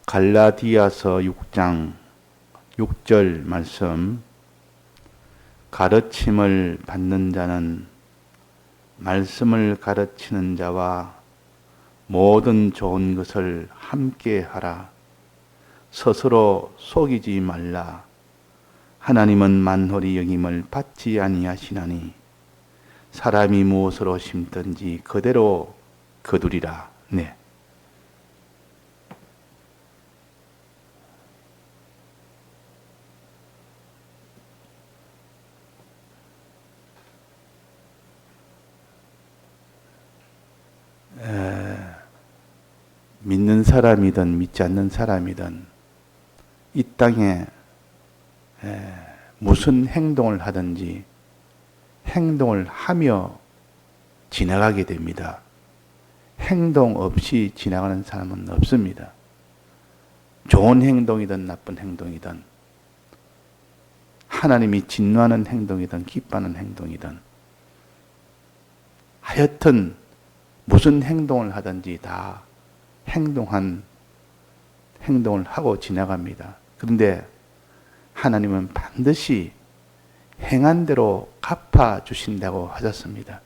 갈라디아서 6장 6절 말씀. 가르침을 받는 자는 말씀을 가르치는 자와 모든 좋은 것을 함께 하라. 스스로 속이지 말라. 하나님은 만홀히 여김을 받지 아니하시나니 사람이 무엇으로 심든지 그대로 거두리라. 네. 믿는 사람이든 믿지 않는 사람이든 이 땅에 무슨 행동을 하든지 행동을 하며 지나가게 됩니다. 행동 없이 지나가는 사람은 없습니다. 좋은 행동이든 나쁜 행동이든 하나님이 진노하는 행동이든 기뻐하는 행동이든 하여튼 무슨 행동을 하든지 다 행동을 하고 지나갑니다. 그런데 하나님은 반드시 행한 대로 갚아주신다고 하셨습니다.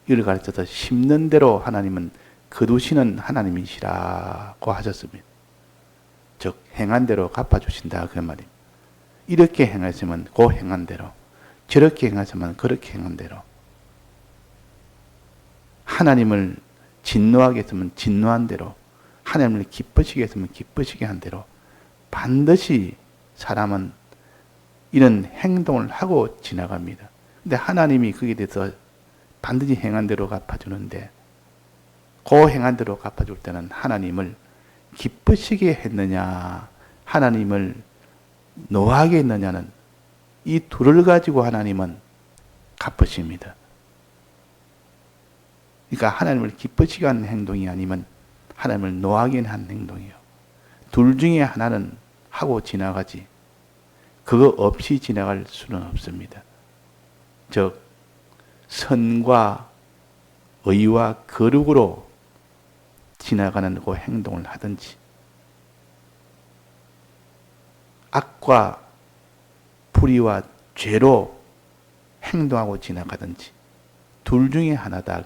이를 가르쳐서 심는 대로 하나님은 거두시는 하나님이시라고 하셨습니다. 즉 행한 대로 갚아주신다 그 말입니다. 이렇게 행하시면 그 행한 대로, 저렇게 행하시면 그렇게 행한 대로, 하나님을 진노하게 했으면 진노한 대로, 하나님을 기쁘시게 했으면 기쁘시게 한 대로 반드시 사람은 이런 행동을 하고 지나갑니다. 근데 하나님이 거기에 대해서 반드시 행한 대로 갚아주는데 그 행한 대로 갚아줄 때는 하나님을 기쁘시게 했느냐 하나님을 노하게 했느냐는 이 둘을 가지고 하나님은 갚으십니다. 그러니까 하나님을 기쁘시게 하는 행동이 아니면 하나님을 노하게 하는 행동이에요. 둘 중에 하나는 하고 지나가지 그거 없이 지나갈 수는 없습니다. 즉 선과 의와 거룩으로 지나가는 그 행동을 하든지 악과 불의와 죄로 행동하고 지나가든지 둘 중에 하나다.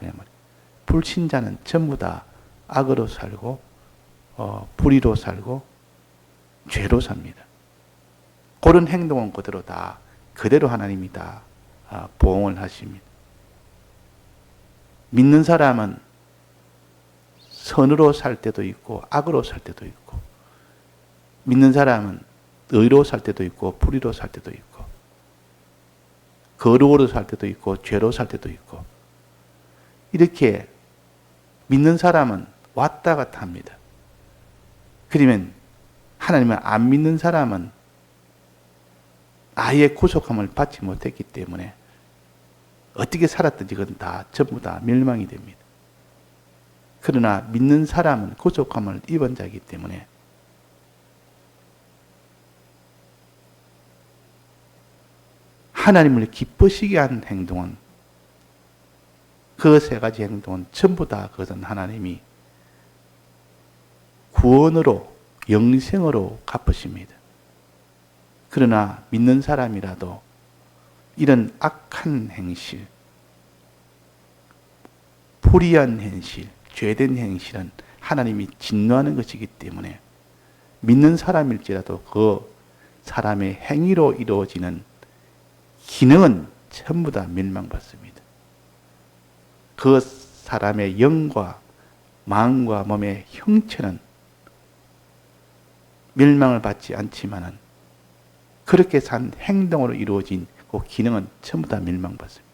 불신자는 전부 다 악으로 살고 불의로 살고 죄로 삽니다. 그런 행동은 그대로 하나님이 다 보응을 하십니다. 믿는 사람은 선으로 살 때도 있고 악으로 살 때도 있고 믿는 사람은 의로 살 때도 있고 불의로 살 때도 있고 거룩으로 살 때도 있고 죄로 살 때도 있고 이렇게 믿는 사람은 왔다 갔다 합니다. 그러면 하나님은 안 믿는 사람은 아예 구속함을 받지 못했기 때문에 어떻게 살았든지 그건 다 전부 다 멸망이 됩니다. 그러나 믿는 사람은 구속함을 입은 자이기 때문에 하나님을 기쁘시게 한 행동은 그 세 가지 행동은 전부 다 그것은 하나님이 구원으로 영생으로 갚으십니다. 그러나 믿는 사람이라도 이런 악한 행실, 불의한 행실, 죄된 행실은 하나님이 진노하는 것이기 때문에 믿는 사람일지라도 그 사람의 행위로 이루어지는 기능은 전부 다 멸망받습니다. 그 사람의 영과 마음과 몸의 형체는 멸망을 받지 않지만은 그렇게 산 행동으로 이루어진 그 기능은 전부 다 멸망받습니다.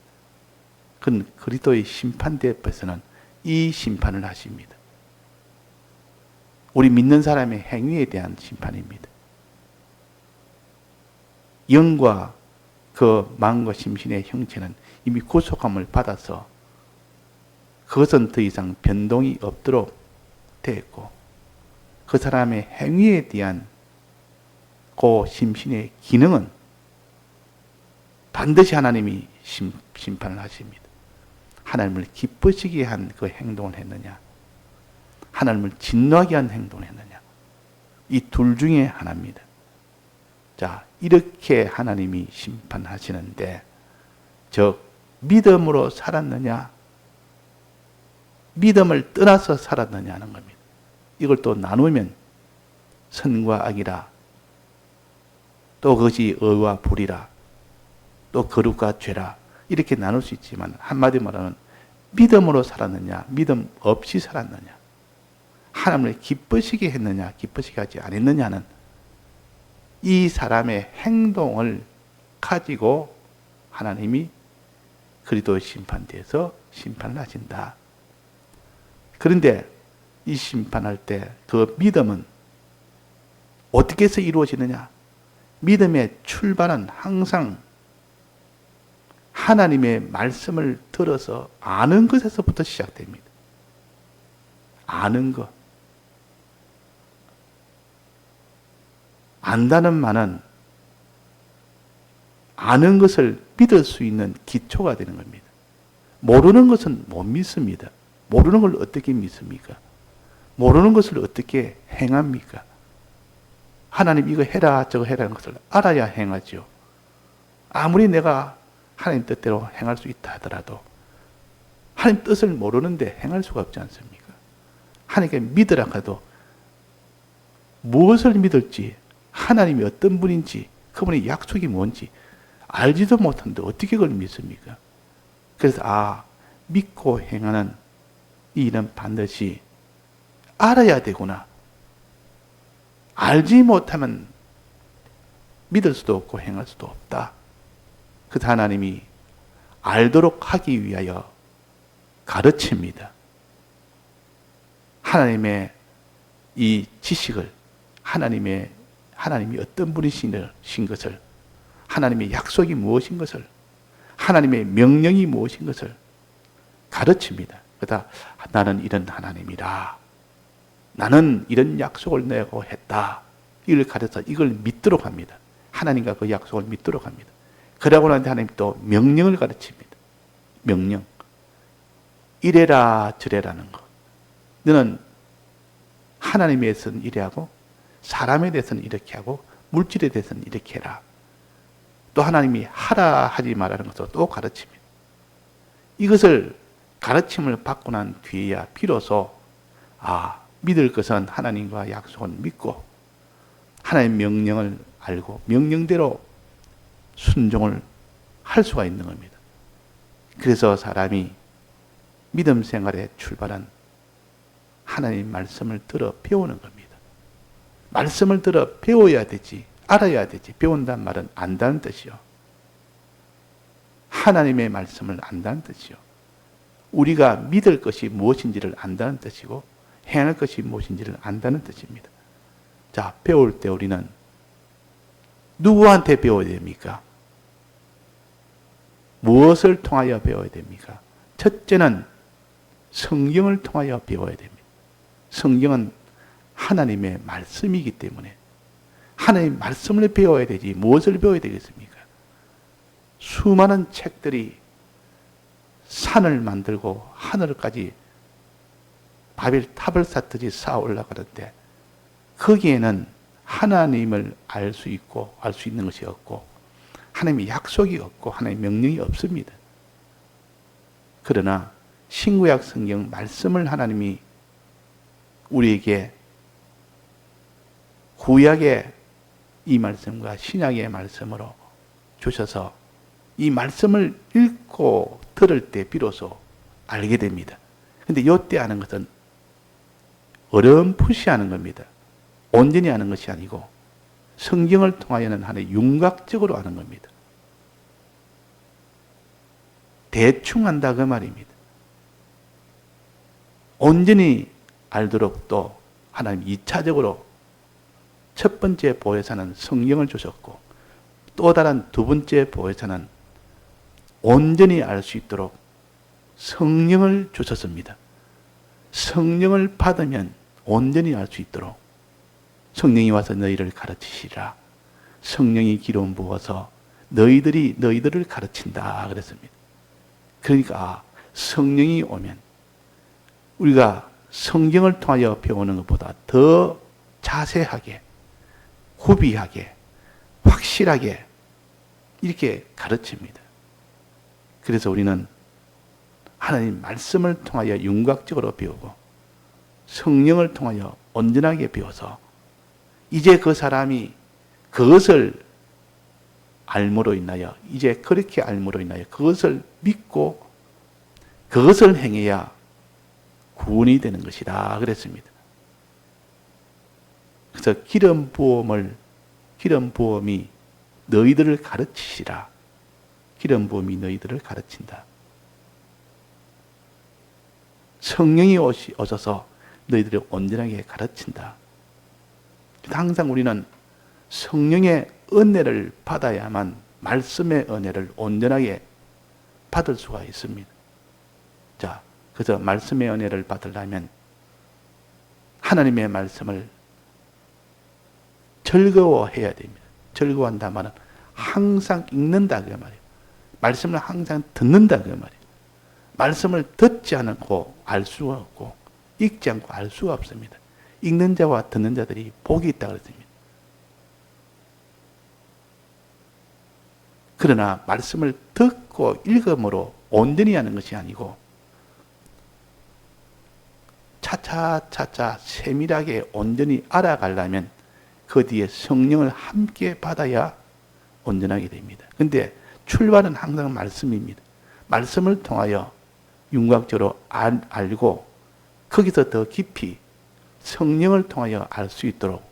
그건 그리스도의 심판대 앞에서는 이 심판을 하십니다. 우리 믿는 사람의 행위에 대한 심판입니다. 영과 그 마음과 심신의 형체는 이미 구속함을 받아서 그것은 더 이상 변동이 없도록 되었고 그 사람의 행위에 대한 그 심신의 기능은 반드시 하나님이 심판을 하십니다. 하나님을 기쁘시게 한 그 행동을 했느냐 하나님을 진노하게 한 행동을 했느냐 이 둘 중에 하나입니다. 자, 이렇게 하나님이 심판하시는데 즉 믿음으로 살았느냐, 믿음을 떠나서 살았느냐는 겁니다. 이걸 또 나누면 선과 악이라, 또 그것이 의와 불이라, 또 거룩과 죄라, 이렇게 나눌 수 있지만 한마디 말하면 믿음으로 살았느냐, 믿음 없이 살았느냐, 하나님을 기쁘시게 했느냐, 기쁘시게 하지 않았느냐는 이 사람의 행동을 가지고 하나님이 그리스도의 심판대에서 심판을 하신다. 그런데 이 심판할 때 그 믿음은 어떻게 해서 이루어지느냐? 믿음의 출발은 항상 하나님의 말씀을 들어서 아는 것에서부터 시작됩니다. 아는 것. 안다는 말은 아는 것을 믿을 수 있는 기초가 되는 겁니다. 모르는 것은 못 믿습니다. 모르는 걸 어떻게 믿습니까? 모르는 것을 어떻게 행합니까? 하나님 이거 해라 저거 해라는 것을 알아야 행하죠. 아무리 내가 하나님 뜻대로 행할 수 있다 하더라도 하나님 뜻을 모르는데 행할 수가 없지 않습니까? 하나님께 믿으라 해도 무엇을 믿을지, 하나님이 어떤 분인지, 그분의 약속이 뭔지 알지도 못하는데 어떻게 그걸 믿습니까? 그래서 믿고 행하는 이 일은 반드시 알아야 되구나. 알지 못하면 믿을 수도 없고 행할 수도 없다. 그래서 하나님이 알도록 하기 위하여 가르칩니다. 하나님의 이 지식을, 하나님이 어떤 분이신 것을, 하나님의 약속이 무엇인 것을, 하나님의 명령이 무엇인 것을 가르칩니다. 그러다 나는 이런 하나님이라, 나는 이런 약속을 내고 했다, 이걸 가르쳐서 이걸 믿도록 합니다. 하나님과 그 약속을 믿도록 합니다. 그러고 나서 하나님 또 명령을 가르칩니다. 명령. 이래라 저래라는 것. 너는 하나님에 대해서는 이래 하고, 사람에 대해서는 이렇게 하고, 물질에 대해서는 이렇게 해라. 또 하나님이 하라 하지 말라는 것을 또 가르칩니다. 이것을 가르침을 받고 난 뒤에야 비로소 믿을 것은 하나님과 약속을 믿고 하나님의 명령을 알고 명령대로 순종을 할 수가 있는 겁니다. 그래서 사람이 믿음 생활의 출발은 하나님 말씀을 들어 배우는 겁니다. 말씀을 들어 배워야 되지, 알아야 되지. 배운다는 말은 안다는 뜻이요. 하나님의 말씀을 안다는 뜻이요. 우리가 믿을 것이 무엇인지를 안다는 뜻이고 행할 것이 무엇인지를 안다는 뜻입니다. 자, 배울 때 우리는 누구한테 배워야 됩니까? 무엇을 통하여 배워야 됩니까? 첫째는 성경을 통하여 배워야 됩니다. 성경은 하나님의 말씀이기 때문에 하나님의 말씀을 배워야 되지 무엇을 배워야 되겠습니까? 수많은 책들이 산을 만들고 하늘까지 바벨 탑을 쌓듯이 쌓아 올라가는데 거기에는 하나님을 알 수 있고 알 수 있는 것이 없고 하나님의 약속이 없고 하나님의 명령이 없습니다. 그러나 신구약 성경 말씀을 하나님이 우리에게 구약의 이 말씀과 신약의 말씀으로 주셔서 이 말씀을 읽고 들을 때 비로소 알게 됩니다. 그런데 이때 아는 것은 어렴풋이 아는 겁니다. 온전히 아는 것이 아니고 성경을 통하여는 하나의 윤곽적으로 아는 겁니다. 대충 안다 그 말입니다. 온전히 알도록 또 하나님 2차적으로 첫 번째 보혜사는 성경을 주셨고 또 다른 두 번째 보혜사는 온전히 알 수 있도록 성령을 주셨습니다. 성령을 받으면 온전히 알 수 있도록 성령이 와서 너희를 가르치시라. 성령이 기름 부어서 너희들이 너희들을 가르친다 그랬습니다. 그러니까 성령이 오면 우리가 성경을 통하여 배우는 것보다 더 자세하게, 구비하게, 확실하게 이렇게 가르칩니다. 그래서 우리는 하나님 말씀을 통하여 윤곽적으로 배우고 성령을 통하여 온전하게 배워서 이제 그 사람이 그것을 알므로 인하여, 이제 그렇게 알므로 인하여 그것을 믿고 그것을 행해야 구원이 되는 것이다 그랬습니다. 그래서 기름 부음이 너희들을 가르치시라. 기름 부음이 너희들을 가르친다. 성령이 오셔서 너희들을 온전하게 가르친다. 항상 우리는 성령의 은혜를 받아야만 말씀의 은혜를 온전하게 받을 수가 있습니다. 자, 그래서 말씀의 은혜를 받으려면 하나님의 말씀을 즐거워해야 됩니다. 즐거워한다 말은 항상 읽는다 그 말이에요. 말씀을 항상 듣는다 그 말이에요. 말씀을 듣지 않고 알 수가 없고 읽지 않고 알 수가 없습니다. 읽는 자와 듣는 자들이 복이 있다 그랬습니다. 그러나 말씀을 듣고 읽음으로 온전히 하는 것이 아니고 차차 세밀하게 온전히 알아가려면 그 뒤에 성령을 함께 받아야 온전하게 됩니다. 근데 출발은 항상 말씀입니다. 말씀을 통하여 윤곽적으로 알고 거기서 더 깊이 성령을 통하여 알 수 있도록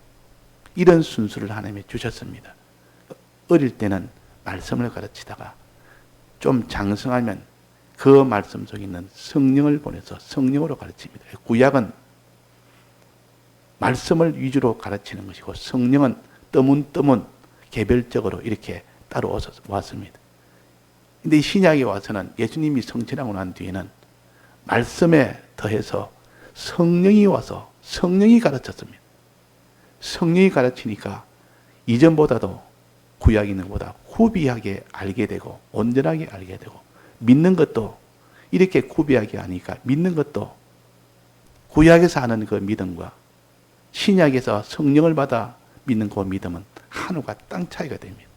이런 순수를 하나님이 주셨습니다. 어릴 때는 말씀을 가르치다가 좀 장성하면 그 말씀 속에 있는 성령을 보내서 성령으로 가르칩니다. 구약은 말씀을 위주로 가르치는 것이고 성령은 뜨문뜨문 개별적으로 이렇게 따로 왔습니다. 근데 이 신약에 와서는 예수님이 성취하고 난 뒤에는 말씀에 더해서 성령이 와서 성령이 가르쳤습니다. 성령이 가르치니까 이전보다도 구약에 있는 것보다 구비하게 알게 되고 온전하게 알게 되고 믿는 것도 이렇게 구비하게 하니까 믿는 것도 구약에서 하는 그 믿음과 신약에서 성령을 받아 믿는 그 믿음은 하늘과 땅 차이가 됩니다.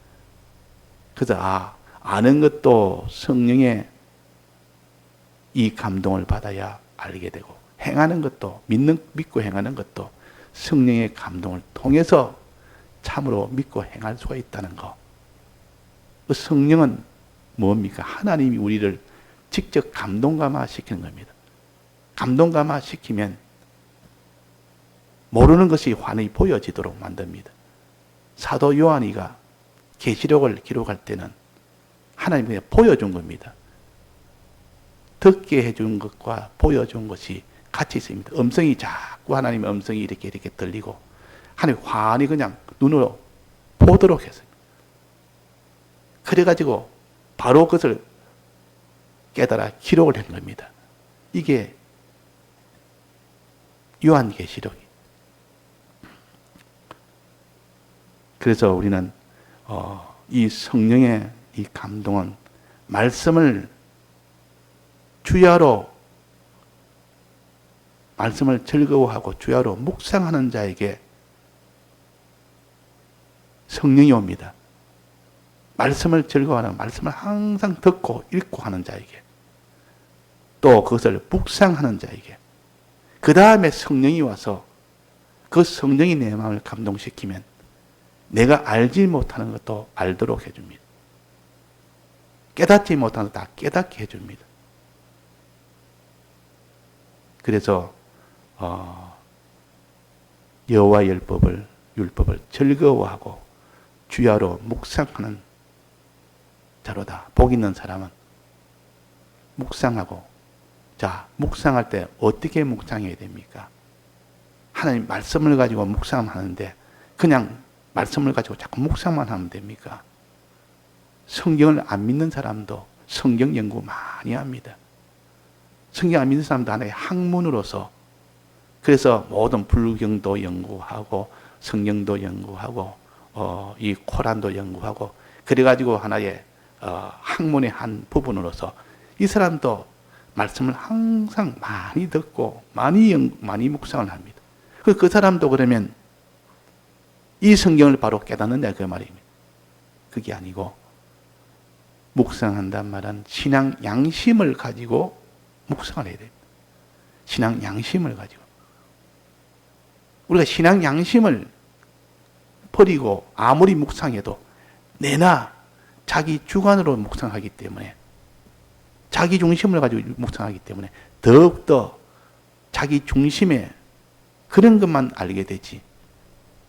그래서 아는 것도 성령의 이 감동을 받아야 알게 되고 행하는 것도 믿고 행하는 것도 성령의 감동을 통해서 참으로 믿고 행할 수가 있다는 것. 그 성령은 뭡니까? 하나님이 우리를 직접 감동감화시키는 겁니다. 감동감화시키면 모르는 것이 환히 보여지도록 만듭니다. 사도 요한이가 계시록을 기록할 때는 하나님이 그냥 보여준 겁니다. 듣게 해준 것과 보여준 것이 같이 있습니다. 음성이 자꾸 하나님의 음성이 이렇게 들리고 하나님 환히 그냥 눈으로 보도록 했어요. 그래가지고 바로 그것을 깨달아 기록을 한 겁니다. 이게 요한계시록이. 그래서 우리는 이 성령의 이 감동은 말씀을 주야로 말씀을 즐거워하고 주야로 묵상하는 자에게 성령이 옵니다. 말씀을 즐거워하는, 말씀을 항상 듣고 읽고 하는 자에게, 또 그것을 묵상하는 자에게, 그 다음에 성령이 와서 그 성령이 내 마음을 감동시키면 내가 알지 못하는 것도 알도록 해줍니다. 깨닫지 못하는 것도 다 깨닫게 해줍니다. 그래서 여호와의 율법을 즐거워하고 주야로 묵상하는 자로다. 복 있는 사람은 묵상하고, 자, 묵상할 때 어떻게 묵상해야 됩니까? 하나님 말씀을 가지고 묵상하는데 그냥 말씀을 가지고 자꾸 묵상만 하면 됩니까? 성경을 안 믿는 사람도 성경 연구 많이 합니다. 성경 안 믿는 사람도 하나의 학문으로서, 그래서 모든 불경도 연구하고 성경도 연구하고 이 코란도 연구하고 그래가지고 하나의 학문의 한 부분으로서 이 사람도 말씀을 항상 많이 듣고 많이 묵상을 합니다. 그 사람도 그러면 이 성경을 바로 깨닫느냐 그 말입니다. 그게 아니고 묵상한단 말은 신앙 양심을 가지고 묵상을 해야 됩니다. 신앙 양심을 가지고. 우리가 신앙 양심을 버리고 아무리 묵상해도 내나 자기 주관으로 묵상하기 때문에, 자기 중심을 가지고 묵상하기 때문에 더욱더 자기 중심의 그런 것만 알게 되지.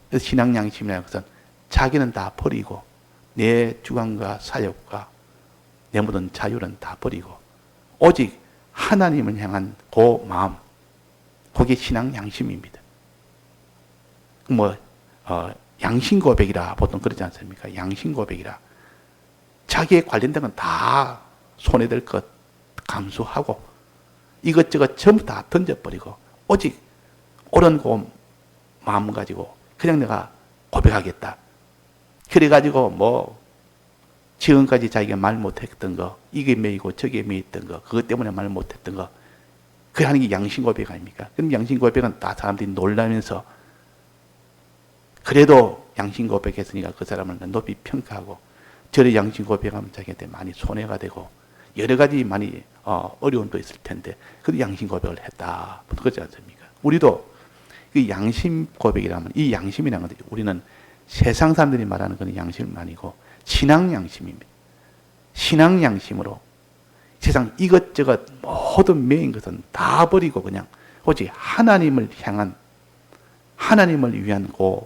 그래서 신앙 양심이라는 것은 자기는 다 버리고 내 주관과 사욕과 내 모든 자유는 다 버리고 오직 하나님을 향한 그 마음, 그게 신앙 양심입니다. 양심 고백이라 보통 그러지 않습니까? 양심 고백이라. 자기에 관련된 건 다 손해될 것 감수하고 이것저것 전부 다 던져버리고 오직 옳은 그 마음 가지고 그냥 내가 고백하겠다. 그래가지고 지금까지 자기가 말 못했던 거, 이게 매이고 저게 매였던 거, 그것 때문에 말 못했던 거, 그 하는 게 양심 고백 아닙니까? 그럼 양심 고백은 다 사람들이 놀라면서 그래도 양심 고백했으니까 그 사람을 높이 평가하고 저래 양심 고백하면 자기한테 많이 손해가 되고 여러 가지 많이 어려움도 있을 텐데 그래도 양심 고백을 했다. 그렇지 않습니까? 우리도 그 양심 고백이라면 이 양심이라는 건 우리는 세상 사람들이 말하는 그런 양심은 아니고 신앙 양심입니다. 신앙 양심으로 세상 이것저것 모든 매인 것은 다 버리고 그냥 오직 하나님을 향한 하나님을 위한 그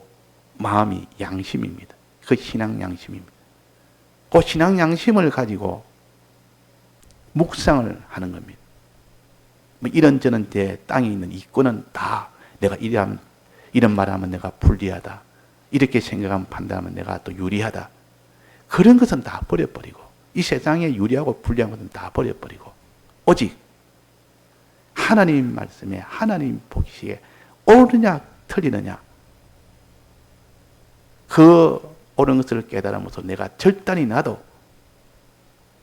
마음이 양심입니다. 그 신앙 양심입니다. 그 신앙 양심을 가지고 묵상을 하는 겁니다. 이런저런 내 땅에 있는 이권은 다 내가 이런 말하면 내가 불리하다. 이렇게 생각하면 판단하면 내가 또 유리하다. 그런 것은 다 버려버리고 이 세상에 유리하고 불리한 것은 다 버려버리고 오직 하나님 말씀에 하나님 보시기에 옳으냐 틀리느냐 그 옳은 것을 깨달으면서 내가 절단이 나도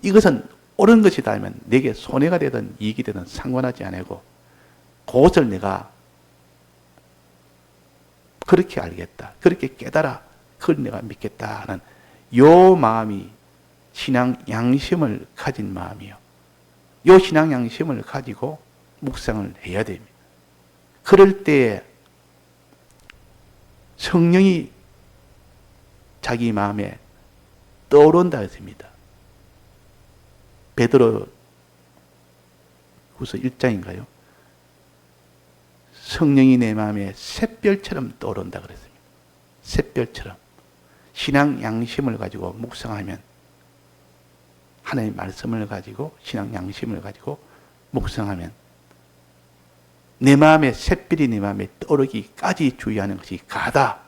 이것은 옳은 것이다 하면 내게 손해가 되든 이익이 되든 상관하지 않고 그것을 내가 그렇게 알겠다. 그렇게 깨달아. 그걸 내가 믿겠다 하는 요 마음이 신앙 양심을 가진 마음이요. 요 신앙 양심을 가지고 묵상을 해야 됩니다. 그럴 때에 성령이 자기 마음에 떠오른다 했습니다. 베드로 후서 1장인가요? 성령이 내 마음에 샛별처럼 떠오른다 그랬습니다. 샛별처럼. 신앙 양심을 가지고 묵상하면 하나님의 말씀을 가지고 신앙 양심을 가지고 묵상하면 내 마음에 샛별이 내 마음에 떠오르기까지 주의하는 것이 가다.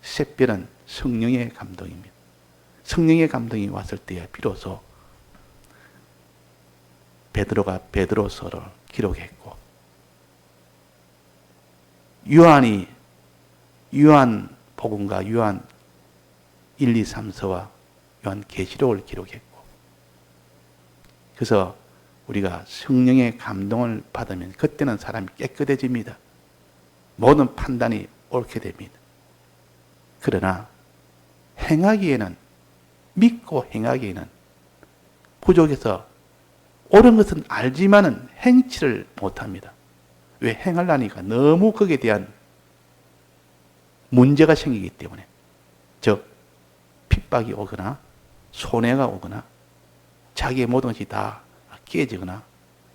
샛별은 성령의 감동입니다. 성령의 감동이 왔을 때에 비로소 베드로가 베드로서를 기록했고 요한이 요한복음과 요한 1, 2, 3서와 요한 계시록을 기록했고 그래서 우리가 성령의 감동을 받으면 그때는 사람이 깨끗해집니다. 모든 판단이 옳게 됩니다. 그러나 행하기에는 믿고 행하기에는 부족해서 옳은 것은 알지만은 행치를 못합니다. 왜? 행하려니까 너무 거기에 대한 문제가 생기기 때문에 즉 핍박이 오거나 손해가 오거나 자기의 모든 것이 다 깨지거나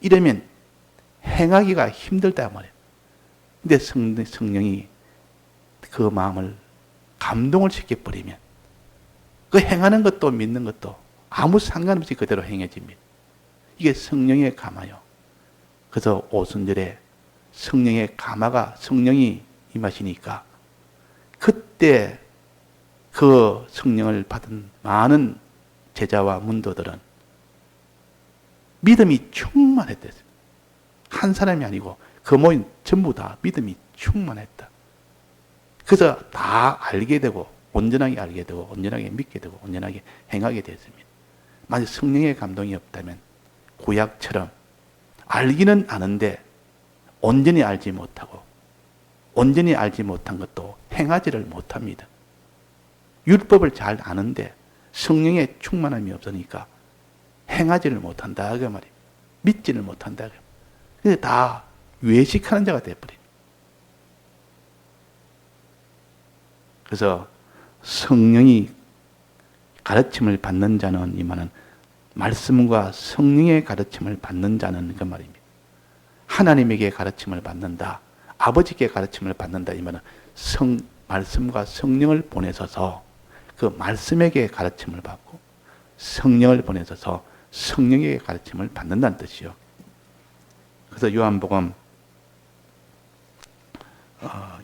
이러면 행하기가 힘들다 말이에요. 근데 성령이 그 마음을 감동을 시켜버리면 그 행하는 것도 믿는 것도 아무 상관없이 그대로 행해집니다. 이게 성령의 감화요. 그래서 오순절에 성령의 감화가 성령이 임하시니까 그때 그 성령을 받은 많은 제자와 문도들은 믿음이 충만했댔어요. 한 사람이 아니고 그 모임 전부 다 믿음이 충만했다. 그래서 다 알게 되고 온전하게 알게 되고 온전하게 믿게 되고 온전하게 행하게 됐습니다. 만약 성령의 감동이 없다면 구약처럼 알기는 아는데 온전히 알지 못하고 온전히 알지 못한 것도 행하지를 못합니다. 율법을 잘 아는데 성령의 충만함이 없으니까 행하지를 못한다 그 말이에요. 믿지를 못한다. 그래서 다 외식하는 자가 되어버려요. 그래서 성령이 가르침을 받는 자는 이 말은 말씀과 성령의 가르침을 받는 자는 그 말입니다. 하나님에게 가르침을 받는다. 아버지께 가르침을 받는다. 이 말은 말씀과 성령을 보내셔서 그 말씀에게 가르침을 받고 성령을 보내셔서 성령에게 가르침을 받는다는 뜻이요. 그래서 요한복음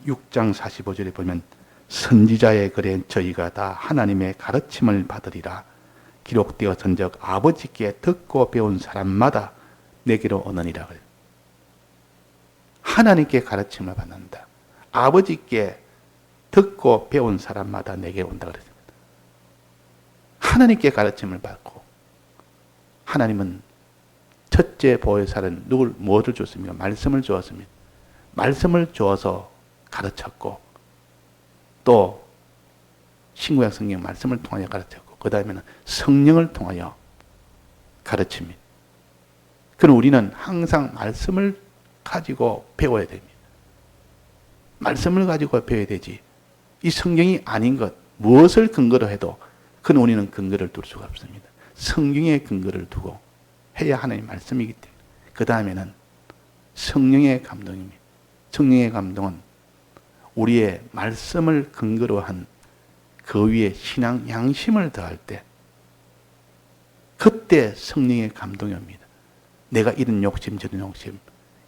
6장 45절에 보면 선지자의 글에 저희가 다 하나님의 가르침을 받으리라. 기록되었은즉 아버지께 듣고 배운 사람마다 내게로 오느니라. 하나님께 가르침을 받는다. 아버지께 듣고 배운 사람마다 내게 온다 그랬습니다. 하나님께 가르침을 받고 하나님은 첫째 보혜사는 무엇을 줬습니까? 말씀을 주었습니다. 말씀을 주어서 가르쳤고 또 신구약 성경 말씀을 통하여 가르쳤고 그 다음에는 성령을 통하여 가르칩니다. 그럼 우리는 항상 말씀을 가지고 배워야 됩니다. 말씀을 가지고 배워야 되지 이 성경이 아닌 것 무엇을 근거로 해도 그는 우리는 근거를 둘 수가 없습니다. 성경의 근거를 두고 해야 하나님의 말씀이기 때문에 그 다음에는 성령의 감동입니다. 성령의 감동은 우리의 말씀을 근거로 한 그 위에 신앙 양심을 더할 때 그때 성령의 감동이 옵니다. 내가 이런 욕심 저런 욕심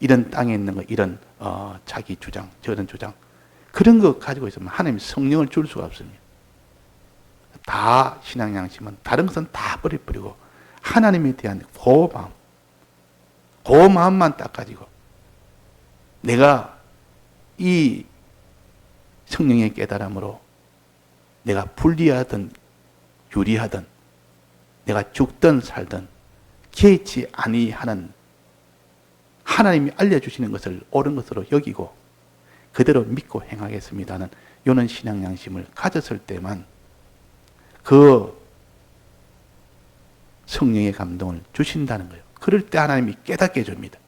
이런 땅에 있는 거 이런 자기 주장 저런 주장 그런 거 가지고 있으면 하나님 성령을 줄 수가 없습니다. 다 신앙 양심은 다른 것은 다 버려버리고 하나님에 대한 그 마음만 딱 가지고 내가 이 성령의 깨달음으로 내가 불리하든 유리하든 내가 죽든 살든 개의치 아니하는 하나님이 알려주시는 것을 옳은 것으로 여기고 그대로 믿고 행하겠습니다는 이런 신앙 양심을 가졌을 때만 그 성령의 감동을 주신다는 거예요. 그럴 때 하나님이 깨닫게 해줍니다.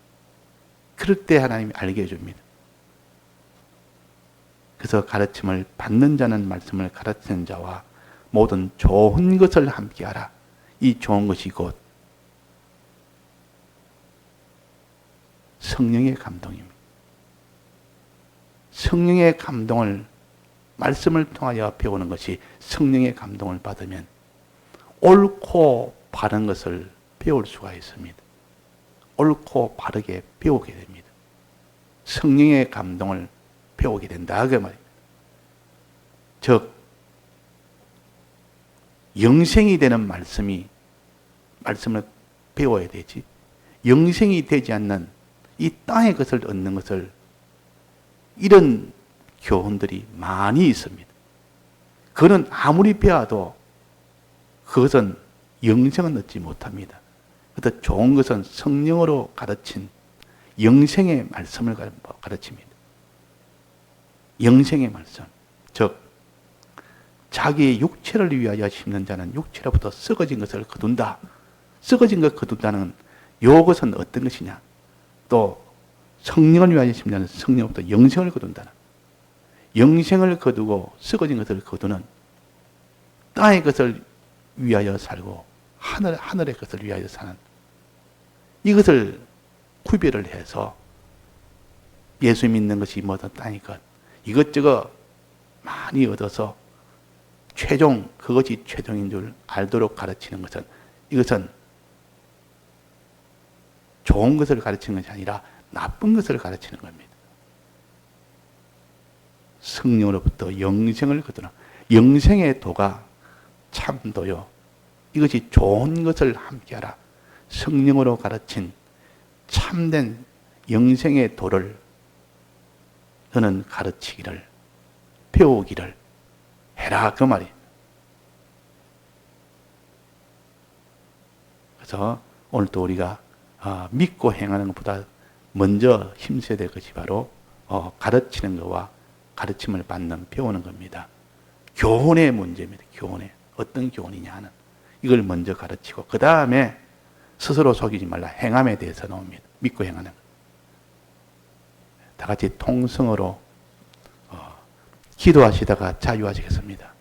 그럴 때 하나님이 알게 해줍니다. 그래서 가르침을 받는 자는 말씀을 가르치는 자와 모든 좋은 것을 함께하라. 이 좋은 것이 곧 성령의 감동입니다. 성령의 감동을 말씀을 통하여 배우는 것이 성령의 감동을 받으면 옳고 바른 것을 배울 수가 있습니다. 옳고 바르게 배우게 됩니다. 성령의 감동을 배우게 된다 그 말입니다. 즉 영생이 되는 말씀을 배워야 되지 영생이 되지 않는 이 땅의 것을 얻는 것을 이런 교훈들이 많이 있습니다. 그는 아무리 배워도 그것은 영생은 얻지 못합니다. 그래서 좋은 것은 성령으로 가르친 영생의 말씀을 가르칩니다. 영생의 말씀. 즉 자기의 육체를 위하여 심는 자는 육체로부터 썩어진 것을 거둔다. 썩어진 것 거둔다는 이것은 어떤 것이냐. 또 성령을 위하여 심는 자는 성령부터 영생을 거둔다는 영생을 거두고 썩어진 것을 거두는 땅의 것을 위하여 살고 하늘의 것을 위하여 사는 이것을 구별을 해서 예수 믿는 것이 뭐든 땅의 것 이것저것 많이 얻어서 최종 그것이 최종인 줄 알도록 가르치는 것은 이것은 좋은 것을 가르치는 것이 아니라 나쁜 것을 가르치는 겁니다. 성령으로부터 영생을 거두는 영생의 도가 참도요. 이것이 좋은 것을 함께하라. 성령으로 가르친 참된 영생의 도를 너는 가르치기를 배우기를 해라 그 말이에요. 그래서 오늘도 우리가 믿고 행하는 것보다 먼저 힘써야 될 것이 바로 가르치는 것과 가르침을 받는, 배우는 겁니다. 교훈의 문제입니다. 교훈의. 어떤 교훈이냐 하는. 이걸 먼저 가르치고, 그 다음에 스스로 속이지 말라. 행함에 대해서 나옵니다. 믿고 행하는. 다 같이 통성으로 기도하시다가 자유하시겠습니다.